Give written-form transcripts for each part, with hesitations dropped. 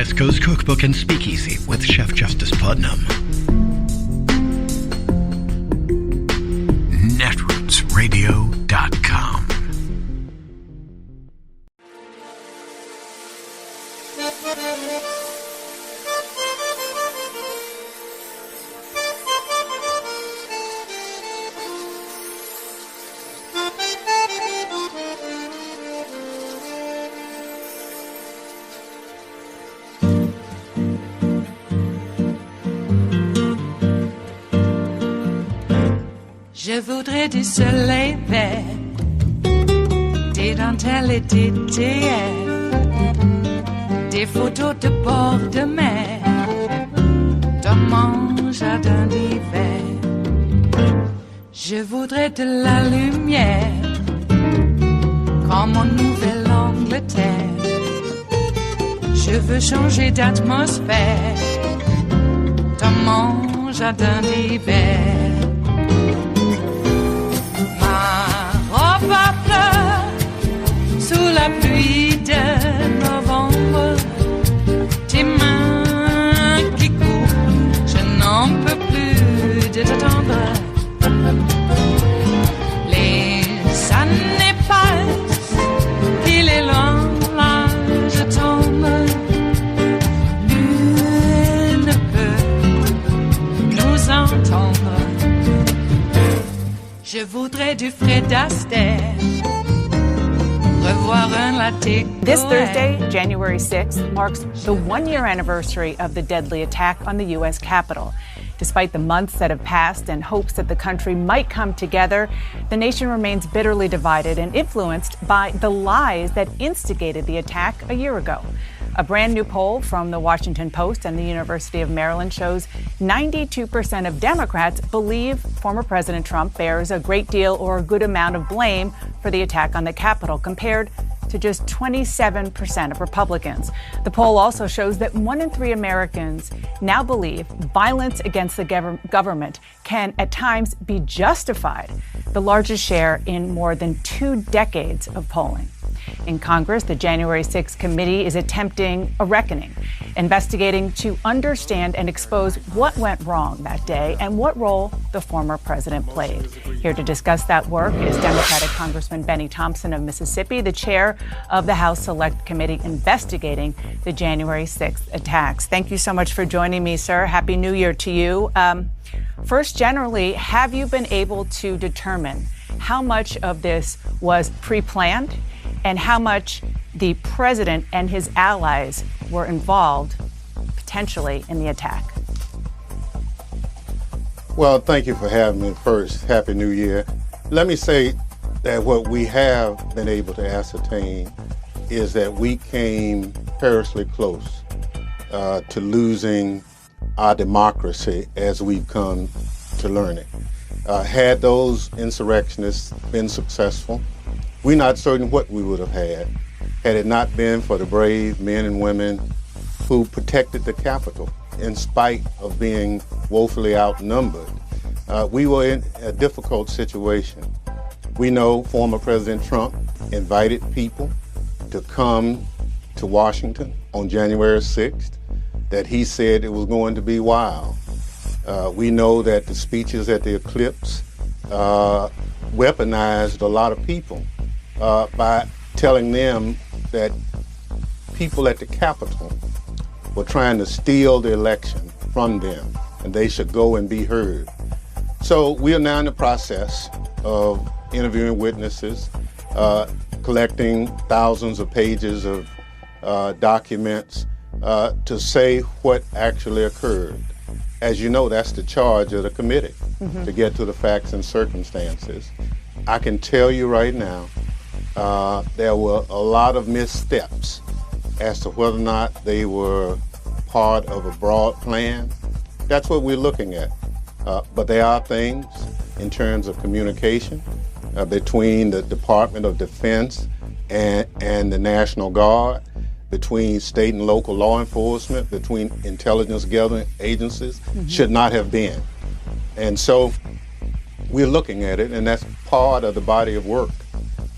West Coast Cookbook and Speakeasy with Chef Justice Putnam. Netrootsradio.com. Je voudrais du soleil vert, des dentelles et des théières, des photos de bord de mer, dans mon jardin d'hiver. Je voudrais de la lumière, comme en Nouvelle-Angleterre. Je veux changer d'atmosphère, dans mon jardin d'hiver. Ma fleur sous la pluie de novembre, tes mains qui courent, je n'en peux plus de t'attendre. Les années passent, il est loin, là je tombe. Nul ne peut nous entendre. Je voudrais du Fred Astaire, revoir un latte. This Thursday, January 6th, marks the one-year anniversary of the deadly attack on the U.S. Capitol. Despite the months that have passed and hopes that the country might come together, the nation remains bitterly divided and influenced by the lies that instigated the attack a year ago. A brand new poll from the Washington Post and the University of Maryland shows 92% of Democrats believe former President Trump bears a great deal or a good amount of blame for the attack on the Capitol, compared to just 27% of Republicans. The poll also shows that 1 in 3 Americans now believe violence against the government can at times be justified, the largest share in more than 2 decades of polling. In Congress, the January 6th committee is attempting a reckoning, investigating to understand and expose what went wrong that day and what role the former president played. Here to discuss that work is Democratic Congressman Bennie Thompson of Mississippi, the chair of the House Select Committee investigating the January 6th attacks. Thank you so much for joining me, sir. Happy New Year to you. First, generally, have you been able to determine how much of this was pre-planned and how much the president and his allies were involved potentially in the attack? Well, thank you for having me. First, Happy New Year. Let me say that what we have been able to ascertain is that we came perilously close to losing our democracy as we've come to learn it. Had those insurrectionists been successful, we're not certain what we would have had it not been for the brave men and women who protected the Capitol in spite of being woefully outnumbered. We were in a difficult situation. We know former President Trump invited people to come to Washington on January 6th, that he said it was going to be wild. We know that the speeches at the eclipse weaponized a lot of people by telling them that people at the Capitol were trying to steal the election from them and they should go and be heard. So we are now in the process of interviewing witnesses, collecting thousands of pages of documents to say what actually occurred. As you know, that's the charge of the committee, to get to the facts and circumstances. I can tell you right now, there were a lot of missteps as to whether or not they were part of a broad plan. That's what we're looking at. But there are things in terms of communication between the Department of Defense and the National Guard, between state and local law enforcement, between intelligence gathering agencies, should not have been. And so we're looking at it, and that's part of the body of work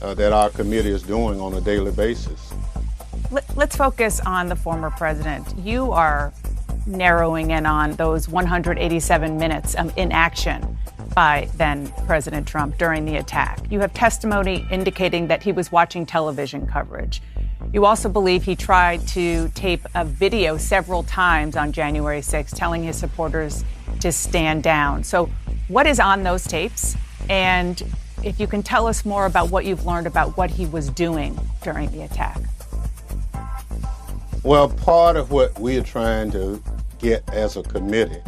that our committee is doing on a daily basis. Let's focus on the former president. You are narrowing in on those 187 minutes of inaction by then President Trump during the attack. You have testimony indicating that he was watching television coverage. You also believe he tried to tape a video several times on January 6th, telling his supporters to stand down. So what is on those tapes? And if you can tell us more about what you've learned about what he was doing during the attack. Well, part of what we are trying to get as a committee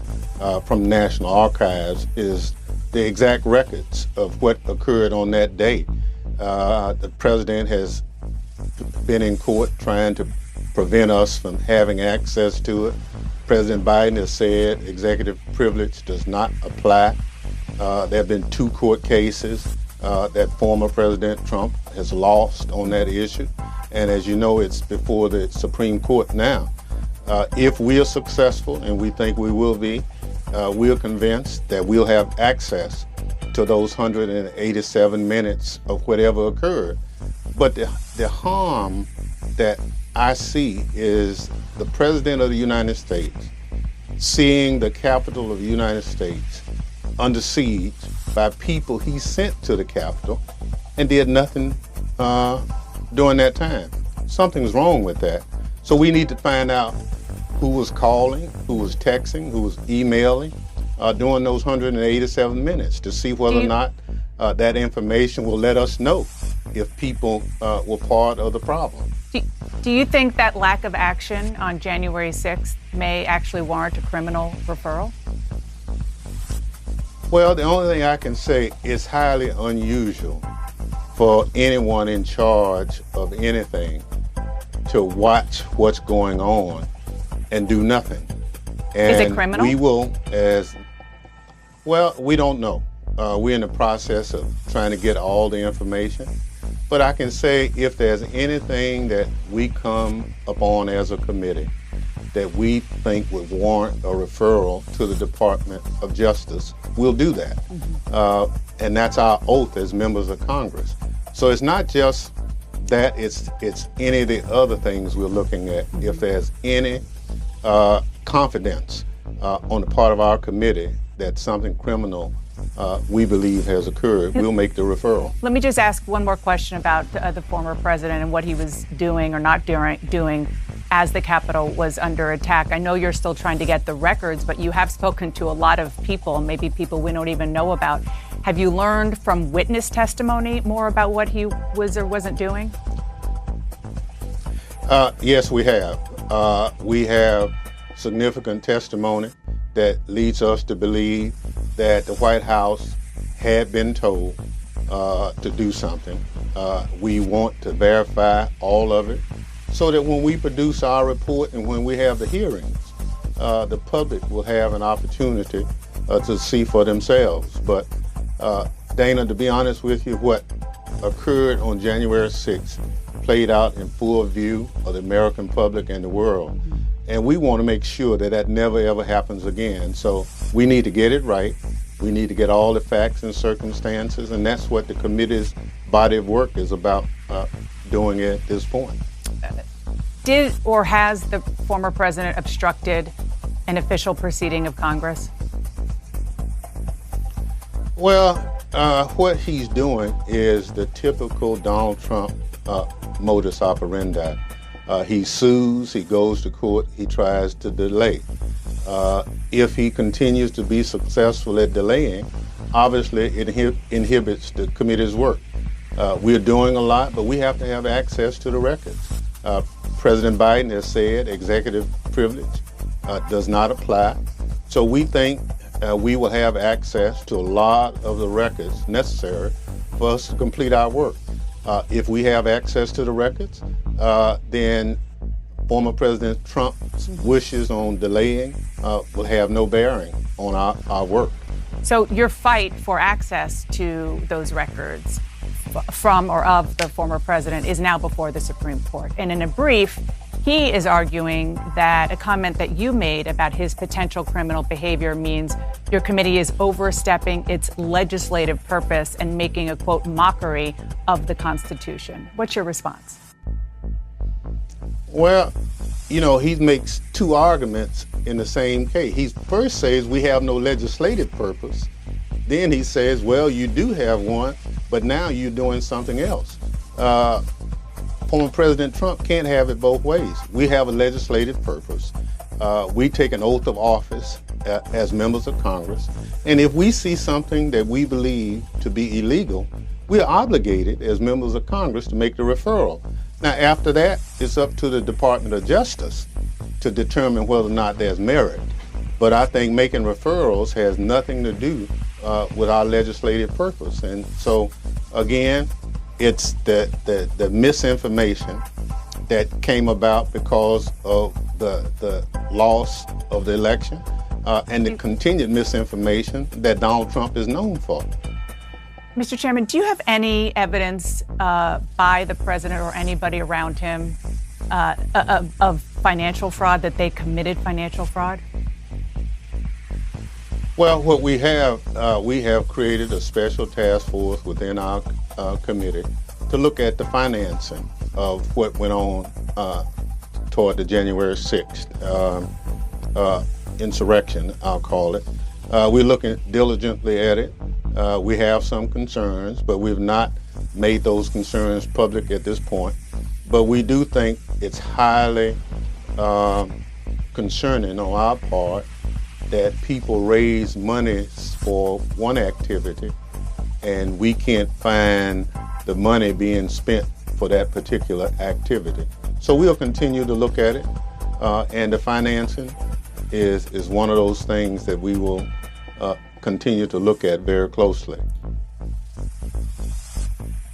from National Archives is the exact records of what occurred on that day. The president has been in court trying to prevent us from having access to it. President Biden has said executive privilege does not apply. There have been 2 court cases that former President Trump has lost on that issue. And as you know, it's before the Supreme Court now. If we are successful, and we think we will be, we're convinced that we'll have access to those 187 minutes of whatever occurred. But the harm that I see is the President of the United States seeing the Capitol of the United States under siege by people he sent to the Capitol and did nothing during that time. Something's wrong with that. So we need to find out who was calling, who was texting, who was emailing during those 187 minutes to see whether or not that information will let us know if people were part of the problem. Do you think that lack of action on January 6th may actually warrant a criminal referral? Well, the only thing I can say is highly unusual for anyone in charge of anything to watch what's going on and do nothing. And is it criminal? We will, we don't know. We're in the process of trying to get all the information. But I can say if there's anything that we come upon as a committee that we think would warrant a referral to the Department of Justice, we'll do that. And that's our oath as members of Congress. So it's not just that, it's any of the other things we're looking at. If there's any confidence on the part of our committee that something criminal we believe has occurred, we'll make the referral. Let me just ask one more question about the former president and what he was doing or not doing as the Capitol was under attack. I know you're still trying to get the records, but you have spoken to a lot of people, maybe people we don't even know about. Have you learned from witness testimony more about what he was or wasn't doing? Yes, we have. We have significant testimony that leads us to believe that the White House had been told to do something. We want to verify all of it so that when we produce our report and when we have the hearings, the public will have an opportunity to see for themselves. But Dana, to be honest with you, what occurred on January 6th played out in full view of the American public and the world. And we want to make sure that that never, ever happens again. So we need to get it right. We need to get all the facts and circumstances, and that's what the committee's body of work is about doing at this point. Did or has the former president obstructed an official proceeding of Congress? Well, what he's doing is the typical Donald Trump modus operandi. He sues, he goes to court, he tries to delay. If he continues to be successful at delaying, obviously it inhibits the committee's work. We're doing a lot, but we have to have access to the records. President Biden has said executive privilege does not apply. So we think we will have access to a lot of the records necessary for us to complete our work. If we have access to the records, then former President Trump's wishes on delaying will have no bearing on our work. So your fight for access to those records from or of the former president is now before the Supreme Court. And in a brief, he is arguing that a comment that you made about his potential criminal behavior means your committee is overstepping its legislative purpose and making a, quote, mockery of the Constitution. What's your response? Well, he makes two arguments in the same case. He first says we have no legislative purpose. Then he says, well, you do have one, but now you're doing something else. Former President Trump can't have it both ways. We have a legislative purpose. We take an oath of office as members of Congress. And if we see something that we believe to be illegal, we're obligated as members of Congress to make the referral. Now, after that, it's up to the Department of Justice to determine whether or not there's merit. But I think making referrals has nothing to do with our legislative purpose. And so, again, it's the misinformation that came about because of the loss of the election and the continued misinformation that Donald Trump is known for. Mr. Chairman, do you have any evidence by the president or anybody around him of financial fraud, that they committed financial fraud? Well, what we have created a special task force within our committee to look at the financing of what went on toward the January 6th insurrection, I'll call it. We're looking diligently at it. We have some concerns, but we've not made those concerns public at this point. But we do think it's highly concerning on our part that people raise monies for one activity and we can't find the money being spent for that particular activity. So we'll continue to look at it, and the financing is one of those things that we will continue to look at very closely.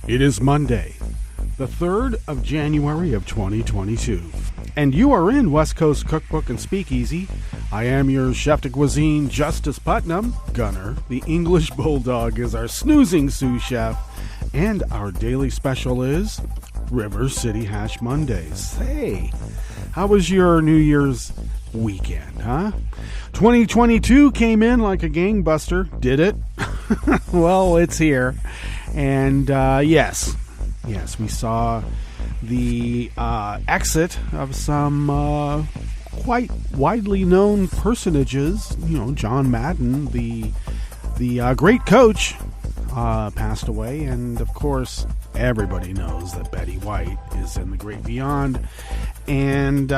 It is Monday, the 3rd of January of 2022, and you are in West Coast Cookbook and Speakeasy. I am your chef de cuisine, Justice Putnam. Gunner, the English Bulldog, is our snoozing sous chef, and our daily special is River City Hash Mondays. Hey, how was your New Year's weekend, huh? 2022 came in like a gangbuster, did it? Well, it's here. And yes, we saw the exit of some quite widely known personages. John Madden, the great coach, passed away, and of course everybody knows that Betty White is in the great beyond. And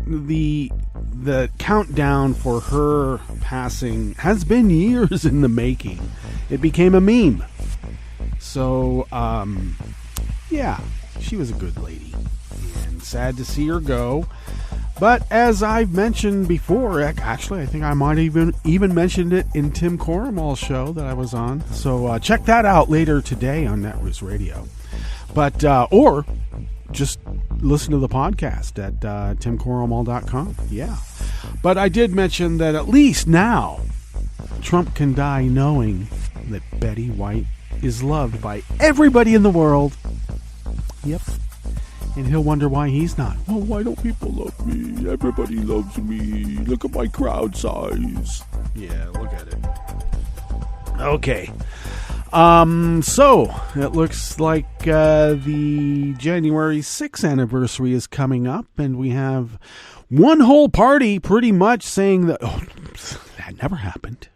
the countdown for her passing has been years in the making. It became a meme. So she was a good lady, and sad to see her go. But as I've mentioned before, actually, I think I might even mentioned it in Tim Coromal's show that I was on. So check that out later today on Netroots Radio. But or just listen to the podcast at timcoromal.com. Yeah. But I did mention that at least now Trump can die knowing that Betty White is loved by everybody in the world. Yep. And he'll wonder why he's not. Well, why don't people love me? Everybody loves me. Look at my crowd size. Yeah, look at it. Okay. So it looks like the January 6th anniversary is coming up, and we have one whole party pretty much saying that, that never happened.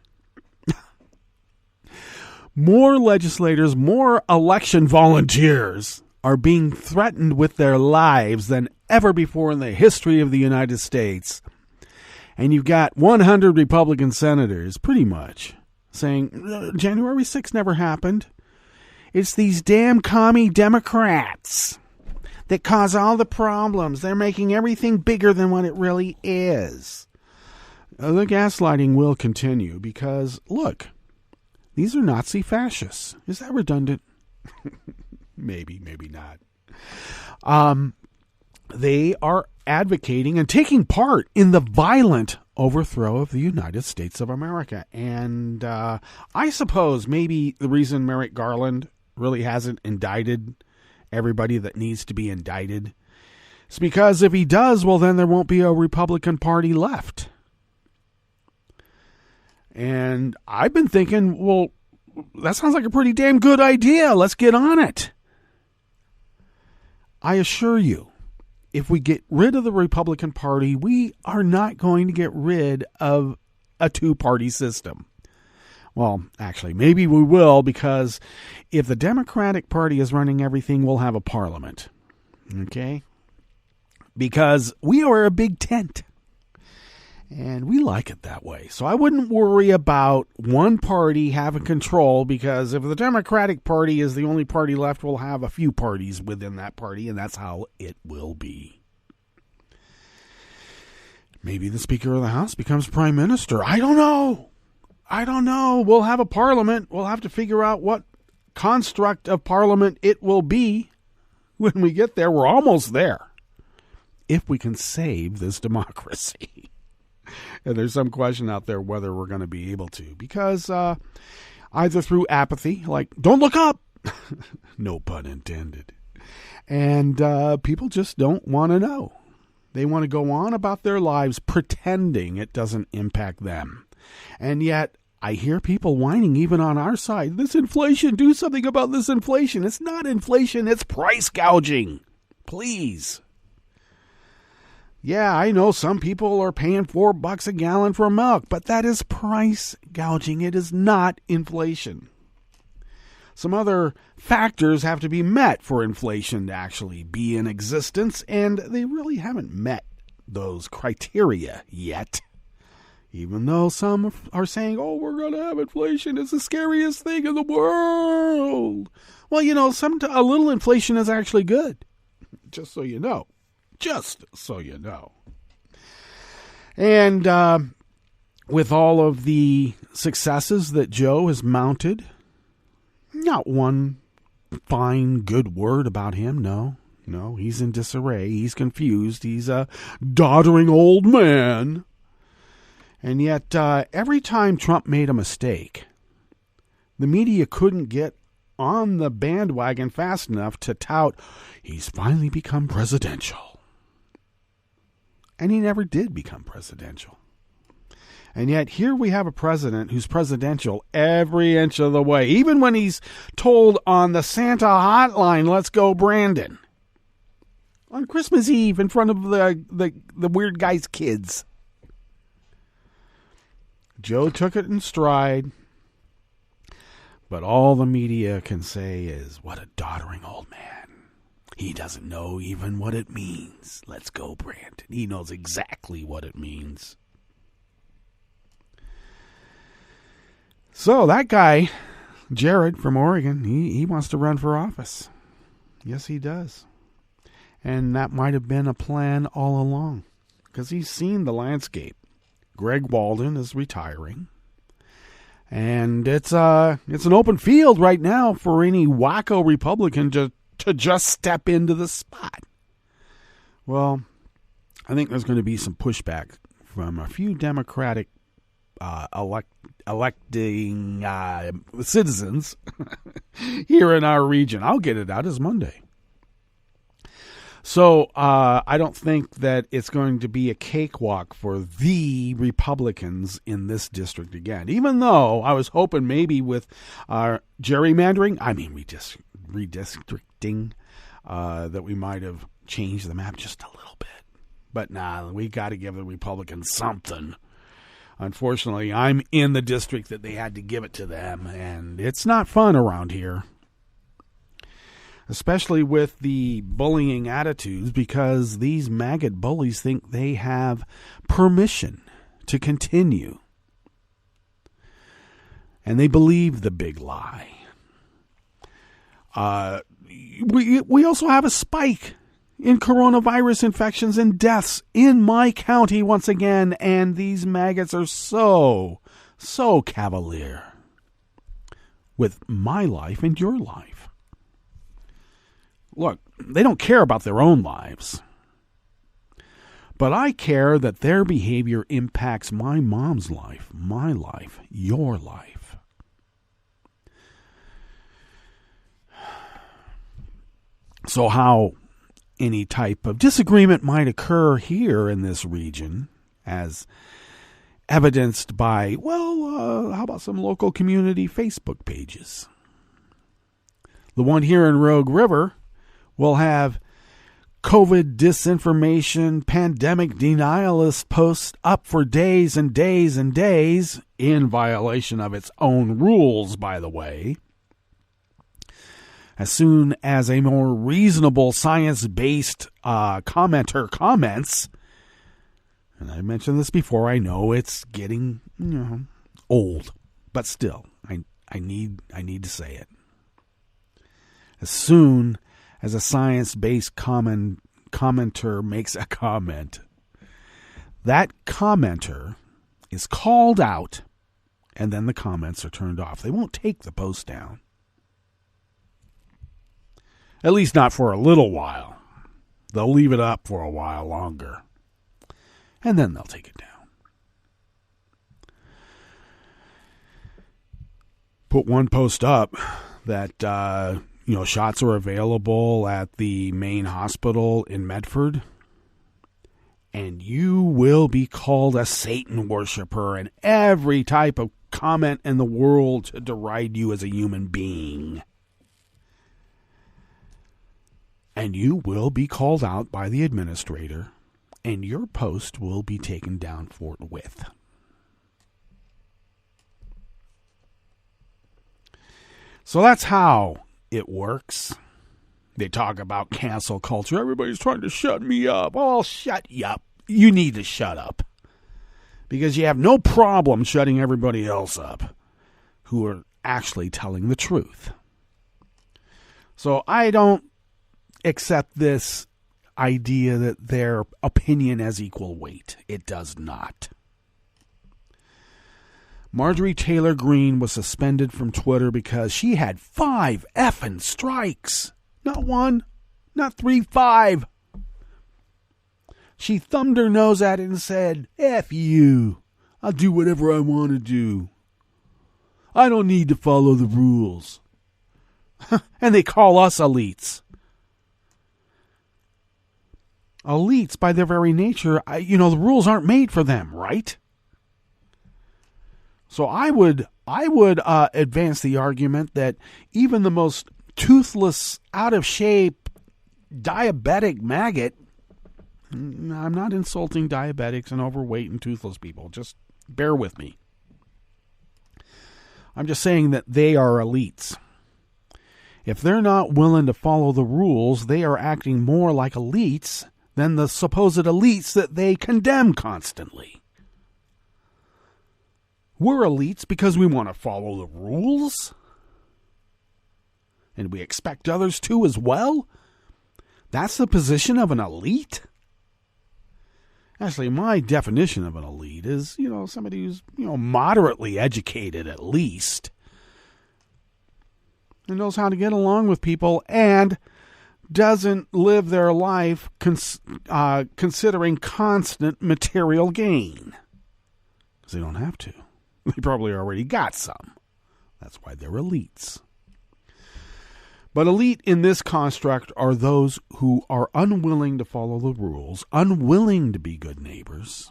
More legislators, more election volunteers are being threatened with their lives than ever before in the history of the United States. And you've got 100 Republican senators, pretty much, saying January 6th never happened. It's these damn commie Democrats that cause all the problems. They're making everything bigger than what it really is. The gaslighting will continue because, look, these are Nazi fascists. Is that redundant? Maybe, maybe not. They are advocating and taking part in the violent overthrow of the United States of America. And I suppose maybe the reason Merrick Garland really hasn't indicted everybody that needs to be indicted is because if he does, well, then there won't be a Republican Party left. And I've been thinking, well, that sounds like a pretty damn good idea. Let's get on it. I assure you, if we get rid of the Republican Party, we are not going to get rid of a two-party system. Well, actually, maybe we will, because if the Democratic Party is running everything, we'll have a parliament. Okay? Because we are a big tent. And we like it that way. So I wouldn't worry about one party having control, because if the Democratic Party is the only party left, we'll have a few parties within that party, and that's how it will be. Maybe the Speaker of the House becomes Prime Minister. I don't know. We'll have a parliament. We'll have to figure out what construct of parliament it will be when we get there. We're almost there. If we can save this democracy. And there's some question out there whether we're going to be able to, because either through apathy, like don't look up, no pun intended, and people just don't want to know. They want to go on about their lives pretending it doesn't impact them. And yet I hear people whining even on our side, this inflation, do something about this inflation. It's not inflation, it's price gouging. Please. Yeah, I know some people are paying $4 a gallon for milk, but that is price gouging. It is not inflation. Some other factors have to be met for inflation to actually be in existence, and they really haven't met those criteria yet. Even though some are saying, oh, we're going to have inflation. It's the scariest thing in the world. Well, you know, a little inflation is actually good, just so you know. Just so you know. And with all of the successes that Joe has mounted, not one fine, good word about him. No, he's in disarray. He's confused. He's a doddering old man. And yet, every time Trump made a mistake, the media couldn't get on the bandwagon fast enough to tout, he's finally become presidential. And he never did become presidential. And yet here we have a president who's presidential every inch of the way. Even when he's told on the Santa hotline, let's go Brandon. On Christmas Eve in front of the weird guy's kids. Joe took it in stride. But all the media can say is, what a doddering old man. He doesn't know even what it means. Let's go, Brandon. He knows exactly what it means. So that guy, Jared from Oregon, he wants to run for office. Yes, he does. And that might have been a plan all along, because he's seen the landscape. Greg Walden is retiring. And it's an open field right now for any wacko Republican to just step into the spot. Well, I think there's going to be some pushback from a few Democratic electing citizens here in our region. I'll get it out as Monday. So I don't think that it's going to be a cakewalk for the Republicans in this district again, even though I was hoping maybe with gerrymandering, redistricting, that we might have changed the map just a little bit. But nah, we got to give the Republicans something. Unfortunately, I'm in the district that they had to give it to them, and it's not fun around here. Especially with the bullying attitudes, because these maggot bullies think they have permission to continue. And they believe the big lie. We also have a spike in coronavirus infections and deaths in my county once again, and these maggots are so cavalier with my life and your life. Look, they don't care about their own lives. But I care that their behavior impacts my mom's life, my life, your life. So how any type of disagreement might occur here in this region, as evidenced by, how about some local community Facebook pages? The one here in Rogue River will have COVID disinformation, pandemic denialist posts up for days and days and days, in violation of its own rules, by the way. As soon as a more reasonable science-based commenter comments, and I mentioned this before, I know it's getting old, but still, I need to say it. As soon as a science-based commenter makes a comment, that commenter is called out, and then the comments are turned off. They won't take the post down. At least not for a little while. They'll leave it up for a while longer, and then they'll take it down. Put one post up that shots are available at the main hospital in Medford, and you will be called a Satan worshiper and every type of comment in the world to deride you as a human being. And you will be called out by the administrator, and your post will be taken down forthwith. So that's how it works. They talk about cancel culture. Everybody's trying to shut me up. Oh, shut you up. You need to shut up. Because you have no problem shutting everybody else up who are actually telling the truth. So I don't accept this idea that their opinion has equal weight. It does not. Marjorie Taylor Greene was suspended from Twitter because she had 5 effing strikes. Not 1, not 3, 5. She thumbed her nose at it and said, F you. I'll do whatever I want to do. I don't need to follow the rules. And they call us elites. Elites, by their very nature, the rules aren't made for them, right? So I would advance the argument that even the most toothless, out of shape, diabetic maggot, I'm not insulting diabetics and overweight and toothless people, just bear with me. I'm just saying that they are elites. If they're not willing to follow the rules, they are acting more like elites than the supposed elites that they condemn constantly. We're elites because we want to follow the rules, and we expect others to as well. That's the position of an elite? Actually, my definition of an elite is, somebody who's, moderately educated at least, and knows how to get along with people and doesn't live their life considering constant material gain. Because they don't have to. They probably already got some. That's why they're elites. But elite in this construct are those who are unwilling to follow the rules, unwilling to be good neighbors,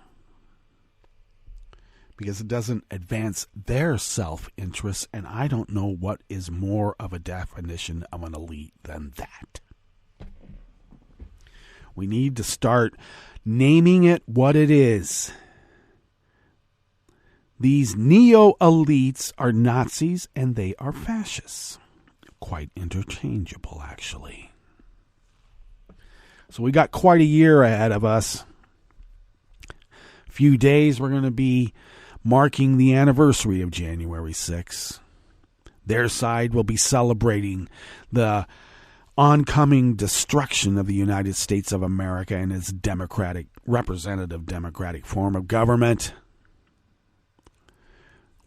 because it doesn't advance their self-interest, and I don't know what is more of a definition of an elite than that. We need to start naming it what it is. These neo-elites are Nazis and they are fascists. Quite interchangeable, actually. So we got quite a year ahead of us. Few days we're going to be marking the anniversary of January 6th. Their side will be celebrating the oncoming destruction of the United States of America and its representative democratic form of government.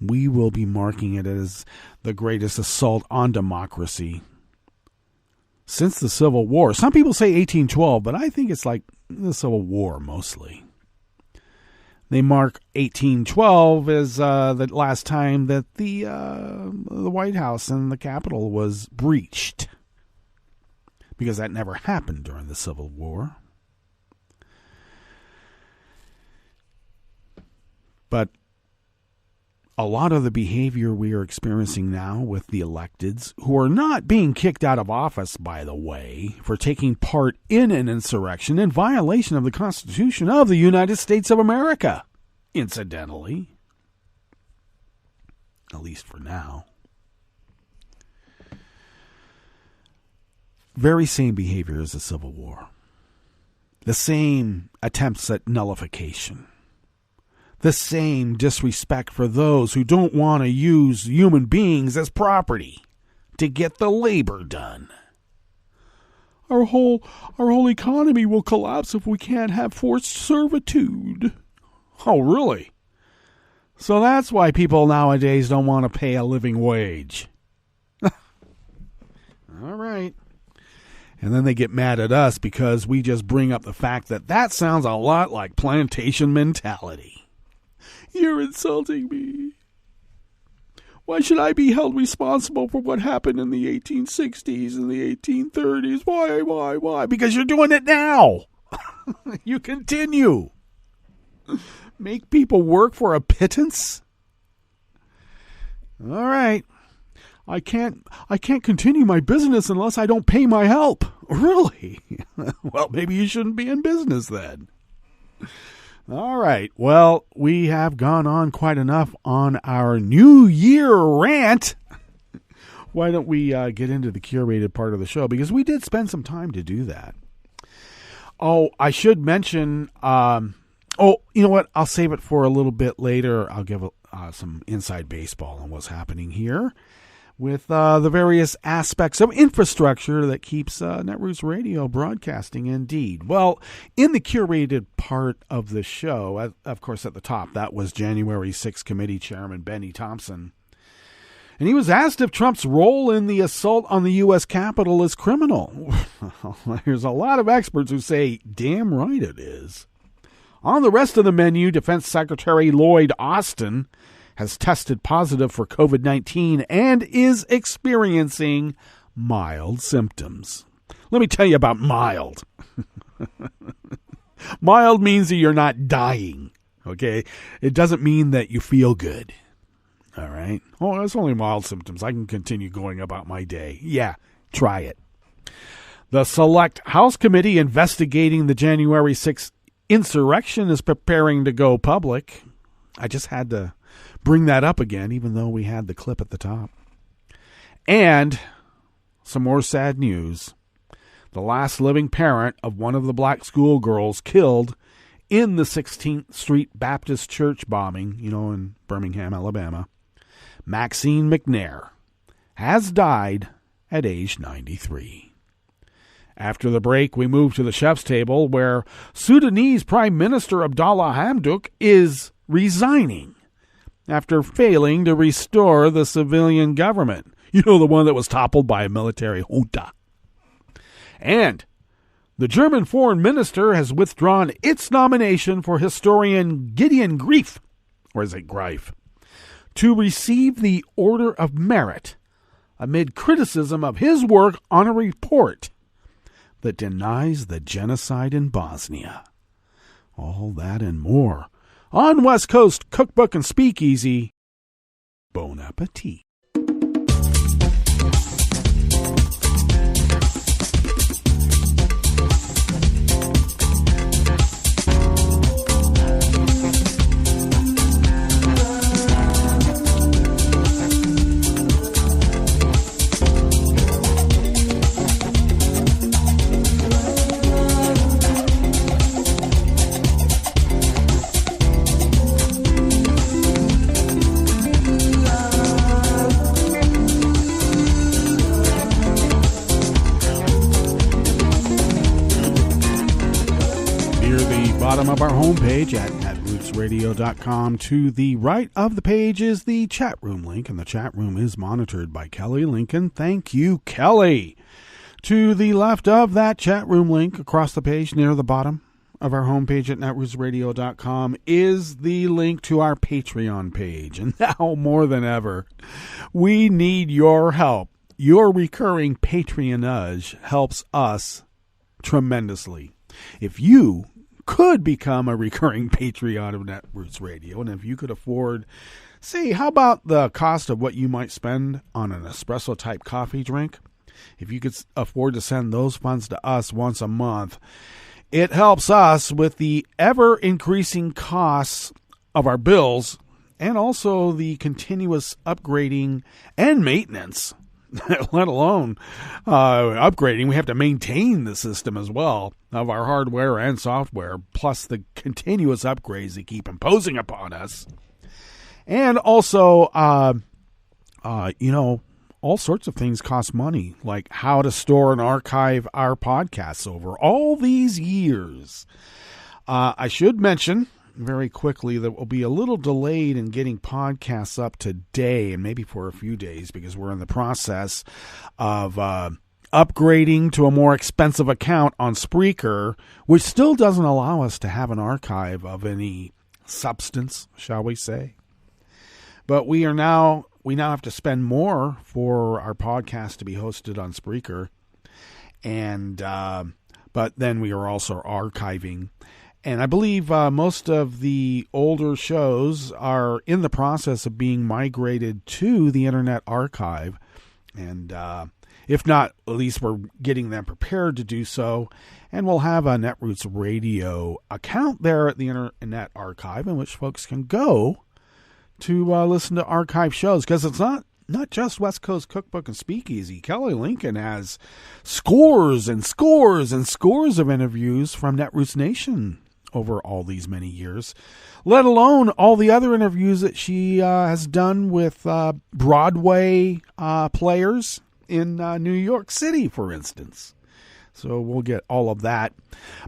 We will be marking it as the greatest assault on democracy since the Civil War. Some people say 1812, but I think it's like the Civil War mostly. They mark 1812 as the last time that the White House and the Capitol was breached, because that never happened during the Civil War. But a lot of the behavior we are experiencing now with the electeds, who are not being kicked out of office, by the way, for taking part in an insurrection in violation of the Constitution of the United States of America, incidentally, at least for now. Very same behavior as the Civil War. The same attempts at nullification. The same disrespect for those who don't want to use human beings as property to get the labor done. Our whole economy will collapse if we can't have forced servitude. Oh, really? So that's why people nowadays don't want to pay a living wage. All right. And then they get mad at us because we just bring up the fact that sounds a lot like plantation mentality. You're insulting me. Why should I be held responsible for what happened in the 1860s and the 1830s? Why? Because you're doing it now. You continue. Make people work for a pittance? All right. I can't continue my business unless I don't pay my help. Really? Well, maybe you shouldn't be in business then. All right. Well, we have gone on quite enough on our New Year rant. Why don't we get into the curated part of the show? Because we did spend some time to do that. Oh, I should mention... you know what? I'll save it for a little bit later. I'll give some inside baseball on what's happening here with the various aspects of infrastructure that keeps Netroots Radio broadcasting indeed. Well, in the curated part of the show, of course at the top, that was January 6th Committee Chairman Bennie Thompson. And he was asked if Trump's role in the assault on the U.S. Capitol is criminal. There's a lot of experts who say, damn right it is. On the rest of the menu, Defense Secretary Lloyd Austin has tested positive for COVID-19 and is experiencing mild symptoms. Let me tell you about mild. Mild means that you're not dying, okay? It doesn't mean that you feel good, all right? Oh, that's only mild symptoms. I can continue going about my day. Yeah, try it. The Select House Committee investigating the January 6th insurrection is preparing to go public. I just had to bring that up again, even though we had the clip at the top. And some more sad news. The last living parent of one of the black schoolgirls killed in the 16th Street Baptist Church bombing, in Birmingham, Alabama, Maxine McNair, has died at age 93. After the break, we move to the chef's table, where Sudanese Prime Minister Abdalla Hamdok is resigning after failing to restore the civilian government. The one that was toppled by a military junta. And the German foreign minister has withdrawn its nomination for historian Gideon Greif, or is it Greif, to receive the Order of Merit amid criticism of his work on a report that denies the genocide in Bosnia. All that and more on West Coast Cookbook and Speakeasy. Bon appetit. Of our homepage at netrootsradio.com. To the right of the page is the chat room link, and the chat room is monitored by Kelly Lincoln. Thank you, Kelly. To the left of that chat room link, across the page near the bottom of our homepage at netrootsradio.com, is the link to our Patreon page. And now more than ever, we need your help. Your recurring patronage helps us tremendously. If you could become a recurring Patreon of Netroots Radio, and if you could afford See, how about the cost of what you might spend on an espresso-type coffee drink? If you could afford to send those funds to us once a month, it helps us with the ever-increasing costs of our bills and also the continuous upgrading and maintenance, let alone upgrading. We have to maintain the system as well of our hardware and software, plus the continuous upgrades they keep imposing upon us. And also, all sorts of things cost money, like how to store and archive our podcasts over all these years. I should mention very quickly that we'll be a little delayed in getting podcasts up today and maybe for a few days because we're in the process of upgrading to a more expensive account on Spreaker, which still doesn't allow us to have an archive of any substance, shall we say. But we now have to spend more for our podcast to be hosted on Spreaker, and but then we are also archiving. And I believe most of the older shows are in the process of being migrated to the Internet Archive. And if not, at least we're getting them prepared to do so. And we'll have a Netroots Radio account there at the Internet Archive in which folks can go to listen to archive shows. Because it's not just West Coast Cookbook and Speakeasy. Kelly Lincoln has scores and scores and scores of interviews from Netroots Nation over all these many years, let alone all the other interviews that she has done with Broadway players in New York City, for instance. So we'll get all of that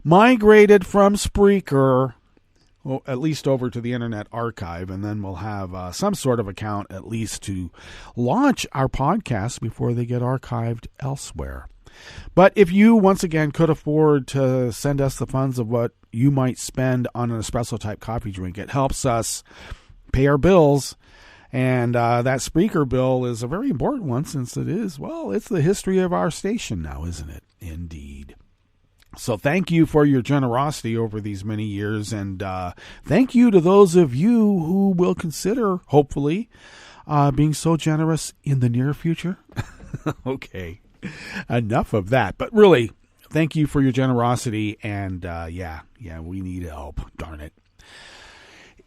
migrated from Spreaker, at least over to the Internet Archive, and then we'll have some sort of account at least to launch our podcasts before they get archived elsewhere. But if you, once again, could afford to send us the funds of what you might spend on an espresso-type coffee drink, it helps us pay our bills. And that Spreaker bill is a very important one since it is, well, it's the history of our station now, isn't it? Indeed. So thank you for your generosity over these many years. And thank you to those of you who will consider, hopefully, being so generous in the near future. Okay. Enough of that. But really, thank you for your generosity. And yeah, we need help. Darn it.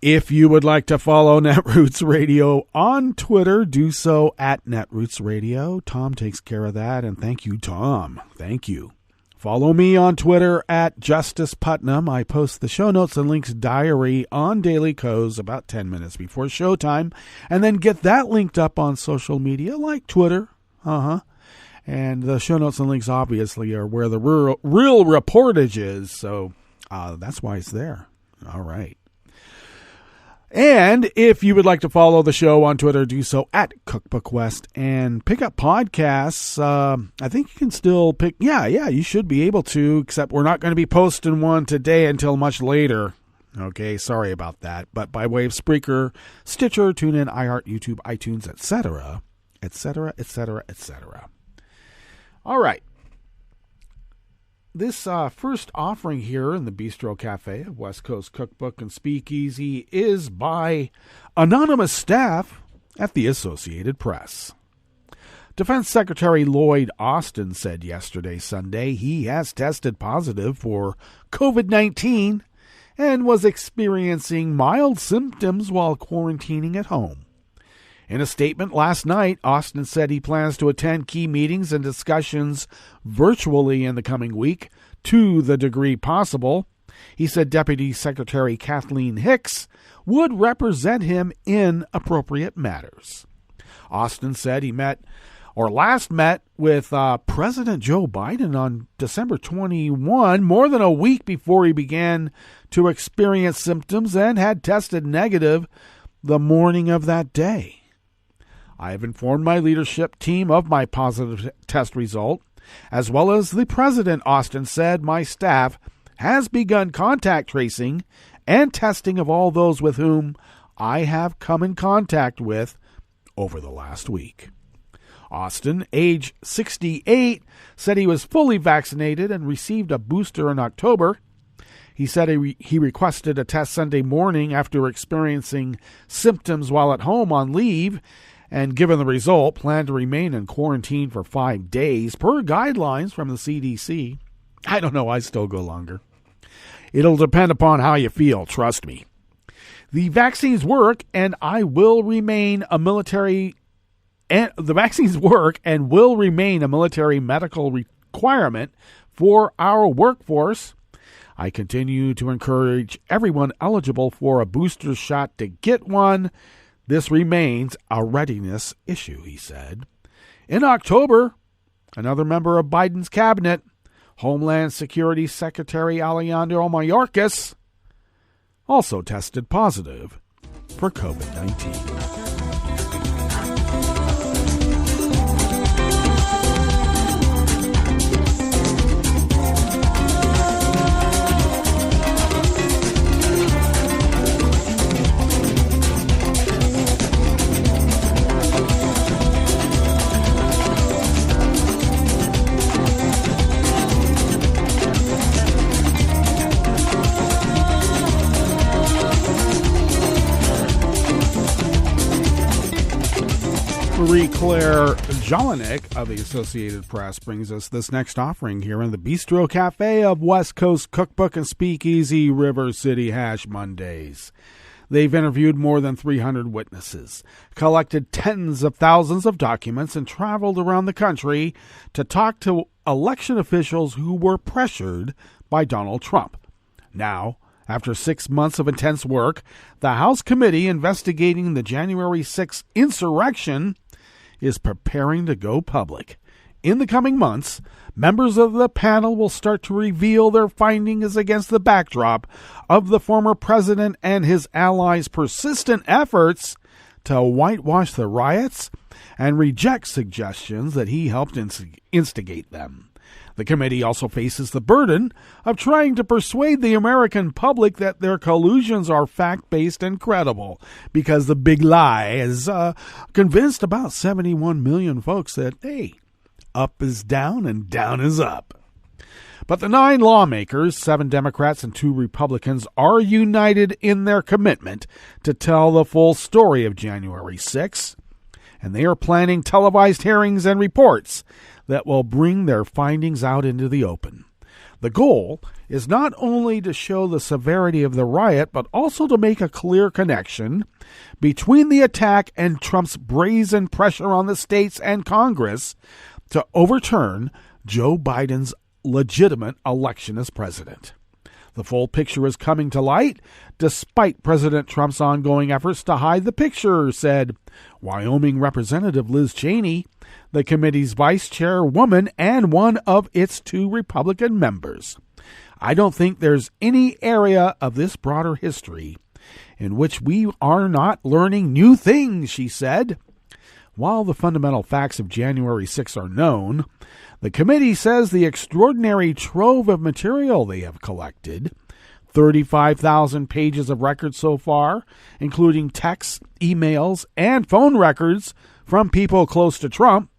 If you would like to follow Netroots Radio on Twitter, do so at Netroots Radio. Tom takes care of that. And thank you, Tom. Thank you. Follow me on Twitter at Justice Putnam. I post the show notes and links diary on Daily Co's about 10 minutes before showtime. And then get that linked up on social media like Twitter. And the show notes and links obviously are where the real reportage is. So that's why it's there. All right. And if you would like to follow the show on Twitter, do so at Cookbook West and pick up podcasts. I think you can still pick. Yeah, you should be able to, except we're not going to be posting one today until much later. Okay, sorry about that. But by way of Spreaker, Stitcher, TuneIn, iHeart, YouTube, iTunes, etc., etc., etc., etc. All right. This first offering here in the Bistro Cafe of West Coast Cookbook and Speakeasy is by anonymous staff at the Associated Press. Defense Secretary Lloyd Austin said yesterday, Sunday, he has tested positive for COVID-19 and was experiencing mild symptoms while quarantining at home. In a statement last night, Austin said he plans to attend key meetings and discussions virtually in the coming week, to the degree possible. He said Deputy Secretary Kathleen Hicks would represent him in appropriate matters. Austin said he last met with President Joe Biden on December 21, more than a week before he began to experience symptoms and had tested negative the morning of that day. I have informed my leadership team of my positive test result, as well as the president, Austin said. My staff has begun contact tracing and testing of all those with whom I have come in contact with over the last week. Austin, age 68, said he was fully vaccinated and received a booster in October. He said he requested a test Sunday morning after experiencing symptoms while at home on leave, and given the result, planned to remain in quarantine for 5 days per guidelines from the CDC. I don't know, I still go longer. It'll depend upon how you feel, trust me. The vaccines work, and will remain a military medical requirement for our workforce. I continue to encourage everyone eligible for a booster shot to get one. This remains a readiness issue, he said. In October, another member of Biden's cabinet, Homeland Security Secretary Alejandro Mayorkas, also tested positive for COVID-19. Claire Jelinek of the Associated Press brings us this next offering here in the Bistro Cafe of West Coast Cookbook and Speakeasy River City Hash Mondays. They've interviewed more than 300 witnesses, collected tens of thousands of documents, and traveled around the country to talk to election officials who were pressured by Donald Trump. Now, after 6 months of intense work, the House committee investigating the January 6th insurrection is preparing to go public. In the coming months, members of the panel will start to reveal their findings against the backdrop of the former president and his allies' persistent efforts to whitewash the riots and reject suggestions that he helped instigate them. The committee also faces the burden of trying to persuade the American public that their collusions are fact-based and credible, because the big lie has convinced about 71 million folks that, hey, up is down and down is up. But the 9 lawmakers, 7 Democrats and 2 Republicans, are united in their commitment to tell the full story of January 6th, and they are planning televised hearings and reports that will bring their findings out into the open. The goal is not only to show the severity of the riot, but also to make a clear connection between the attack and Trump's brazen pressure on the states and Congress to overturn Joe Biden's legitimate election as president. The full picture is coming to light, despite President Trump's ongoing efforts to hide the picture, said Wyoming Representative Liz Cheney, the committee's vice chairwoman and one of its 2 Republican members. I don't think there's any area of this broader history in which we are not learning new things, she said. While the fundamental facts of January 6 are known, the committee says the extraordinary trove of material they have collected, 35,000 pages of records so far, including texts, emails, and phone records from people close to Trump,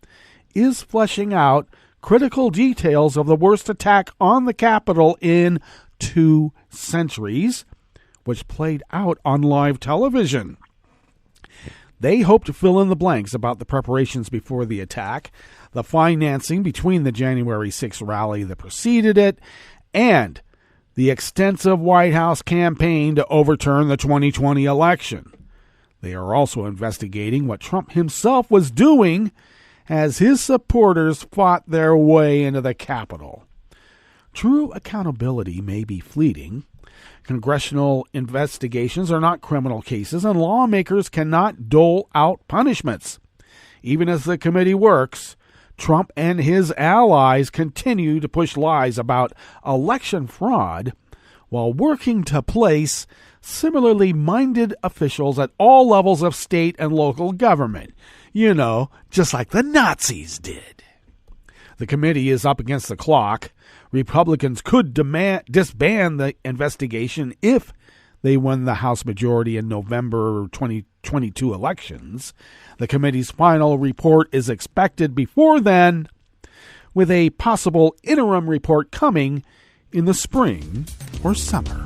is fleshing out critical details of the worst attack on the Capitol in 2 centuries, which played out on live television. They hope to fill in the blanks about the preparations before the attack, the financing between the January 6th rally that preceded it, and the extensive White House campaign to overturn the 2020 election. They are also investigating what Trump himself was doing as his supporters fought their way into the Capitol. True accountability may be fleeting. Congressional investigations are not criminal cases, and lawmakers cannot dole out punishments. Even as the committee works, Trump and his allies continue to push lies about election fraud while working to place similarly minded officials at all levels of state and local government. You know, just like the Nazis did. The committee is up against the clock. Republicans could disband the investigation if they win the House majority in November 2022 elections. The committee's final report is expected before then, with a possible interim report coming in the spring or summer.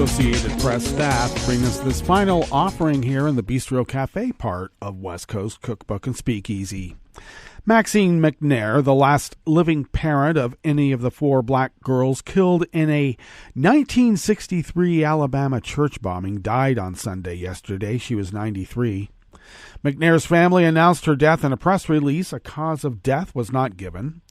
Associated Press staff bring us this final offering here in the Bistro Cafe part of West Coast Cookbook and Speakeasy. Maxine McNair, the last living parent of any of the 4 black girls killed in a 1963 Alabama church bombing, died on Sunday yesterday. She was 93. McNair's family announced her death in a press release. A cause of death was not given.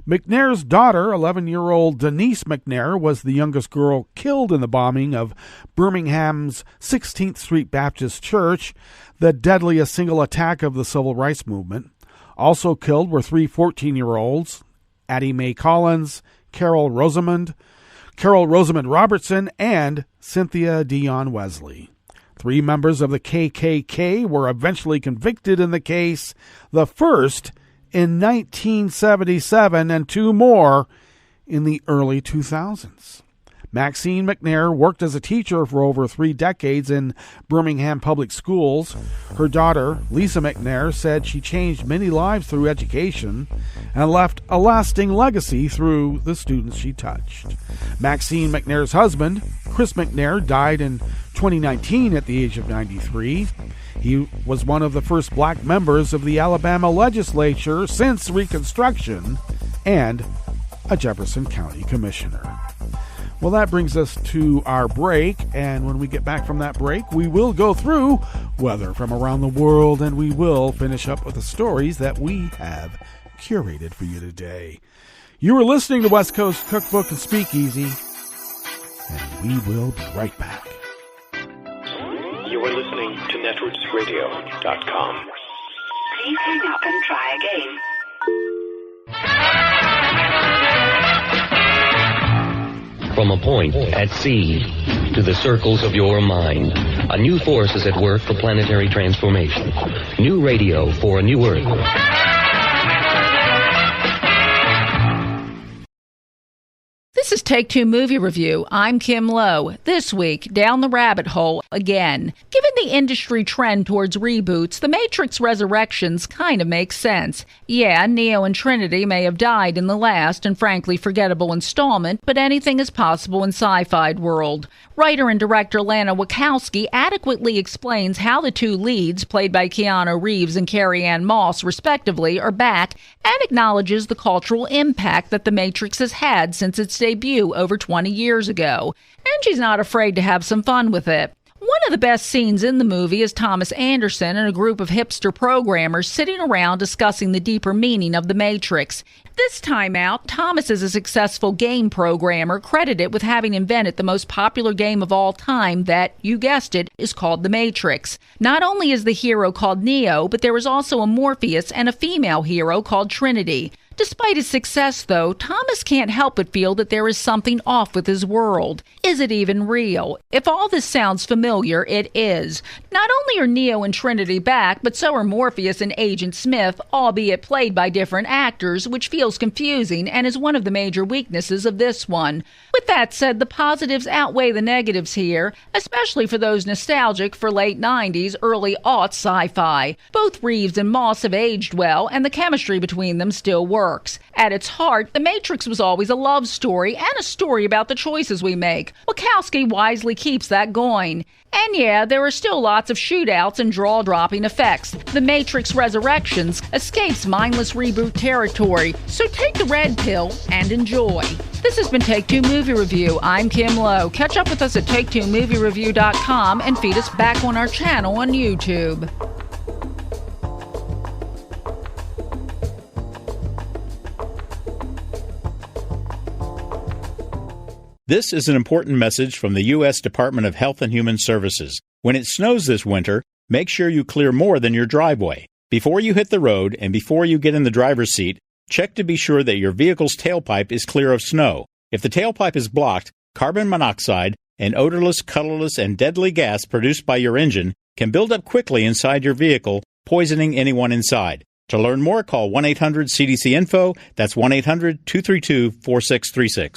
McNair's daughter, 11-year-old Denise McNair, was the youngest girl killed in the bombing of Birmingham's 16th Street Baptist Church, the deadliest single attack of the civil rights movement. Also killed were 3 14-year-olds, Addie Mae Collins, Carol Rosamond Robertson, and Cynthia Dion Wesley. 3 members of the KKK were eventually convicted in the case, the first in 1977 and 2 more in the early 2000s. Maxine McNair worked as a teacher for over 3 decades in Birmingham public schools. Her daughter, Lisa McNair, said she changed many lives through education and left a lasting legacy through the students she touched. Maxine McNair's husband, Chris McNair, died in 2019 at the age of 93. He was one of the first black members of the Alabama legislature since Reconstruction and a Jefferson County commissioner. Well, that brings us to our break, and when we get back from that break, we will go through weather from around the world, and we will finish up with the stories that we have curated for you today. You are listening to West Coast Cookbook and Speakeasy, and we will be right back. You are listening to netrootsradio.com. Please hang up and try again. From a point at sea to the circles of your mind, a new force is at work for planetary transformation. New radio for a new Earth. This is Take Two Movie Review. I'm Kim Lowe. This week, down the rabbit hole again. Given the industry trend towards reboots, The Matrix Resurrections kind of makes sense. Yeah, Neo and Trinity may have died in the last and frankly forgettable installment, but anything is possible in sci-fi world. Writer and director Lana Wachowski adequately explains how the 2 leads, played by Keanu Reeves and Carrie-Anne Moss, respectively, are back, and acknowledges the cultural impact that The Matrix has had since its debut over 20 years ago. And she's not afraid to have some fun with it. One of the best scenes in the movie is Thomas Anderson and a group of hipster programmers sitting around discussing the deeper meaning of The Matrix. This time out, Thomas is a successful game programmer credited with having invented the most popular game of all time that, you guessed it, is called The Matrix. Not only is the hero called Neo, but there is also a Morpheus and a female hero called Trinity. Despite his success, though, Thomas can't help but feel that there is something off with his world. Is it even real? If all this sounds familiar, it is. Not only are Neo and Trinity back, but so are Morpheus and Agent Smith, albeit played by different actors, which feels confusing and is one of the major weaknesses of this one. With that said, the positives outweigh the negatives here, especially for those nostalgic for late 90s, early aughts sci-fi. Both Reeves and Moss have aged well, and the chemistry between them still works. works. At its heart, The Matrix was always a love story and a story about the choices we make. Wachowski wisely keeps that going. And yeah, there are still lots of shootouts and jaw-dropping effects. The Matrix Resurrections escapes mindless reboot territory, so take the red pill and enjoy. This has been Take Two Movie Review. I'm Kim Lowe. Catch up with us at TakeTwoMovieReview.com and feed us back on our channel on YouTube. This is an important message from the U.S. Department of Health and Human Services. When it snows this winter, make sure you clear more than your driveway. Before you hit the road and before you get in the driver's seat, check to be sure that your vehicle's tailpipe is clear of snow. If the tailpipe is blocked, carbon monoxide, an odorless, colorless, and deadly gas produced by your engine can build up quickly inside your vehicle, poisoning anyone inside. To learn more, call 1-800-CDC-INFO. That's 1-800-232-4636.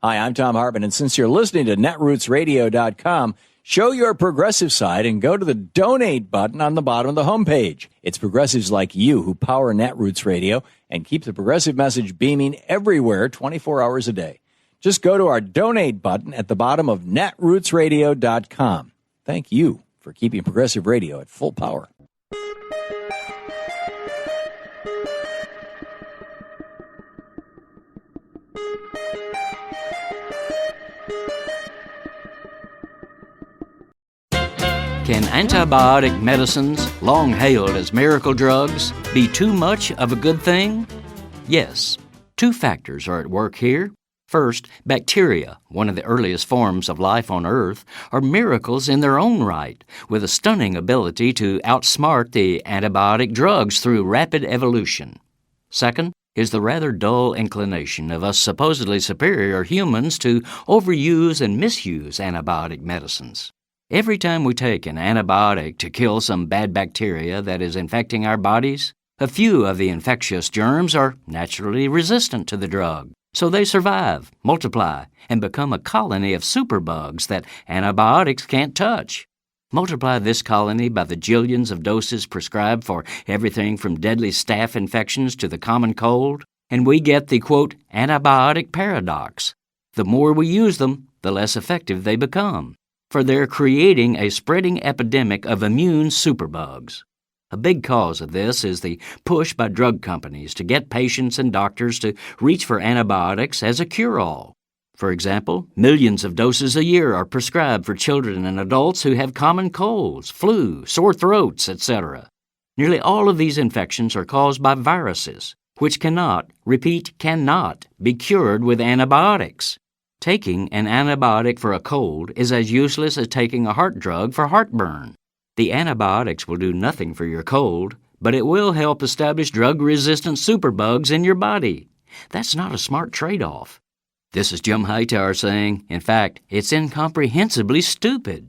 Hi, I'm Tom Hartman, and since you're listening to netrootsradio.com, show your progressive side and go to the donate button on the bottom of the homepage. It's progressives like you who power Netroots Radio and keep the progressive message beaming everywhere 24 hours a day. Just go to our donate button at the bottom of netrootsradio.com. Thank you for keeping progressive radio at full power. Can antibiotic medicines, long hailed as miracle drugs, be too much of a good thing? Yes. Two factors are at work here. First, bacteria, one of the earliest forms of life on Earth, are miracles in their own right, with a stunning ability to outsmart the antibiotic drugs through rapid evolution. Second is the rather dull inclination of us supposedly superior humans to overuse and misuse antibiotic medicines. Every time we take an antibiotic to kill some bad bacteria that is infecting our bodies, a few of the infectious germs are naturally resistant to the drug. So they survive, multiply, and become a colony of superbugs that antibiotics can't touch. Multiply this colony by the jillions of doses prescribed for everything from deadly staph infections to the common cold, and we get the, quote, antibiotic paradox. The more we use them, the less effective they become, for they're creating a spreading epidemic of immune superbugs. A big cause of this is the push by drug companies to get patients and doctors to reach for antibiotics as a cure-all. For example, millions of doses a year are prescribed for children and adults who have common colds, flu, sore throats, etc. Nearly all of these infections are caused by viruses, which cannot, repeat, cannot be cured with antibiotics. Taking an antibiotic for a cold is as useless as taking a heart drug for heartburn. The antibiotics will do nothing for your cold, but it will help establish drug-resistant superbugs in your body. That's not a smart trade-off. This is Jim Hightower saying, in fact, it's incomprehensibly stupid.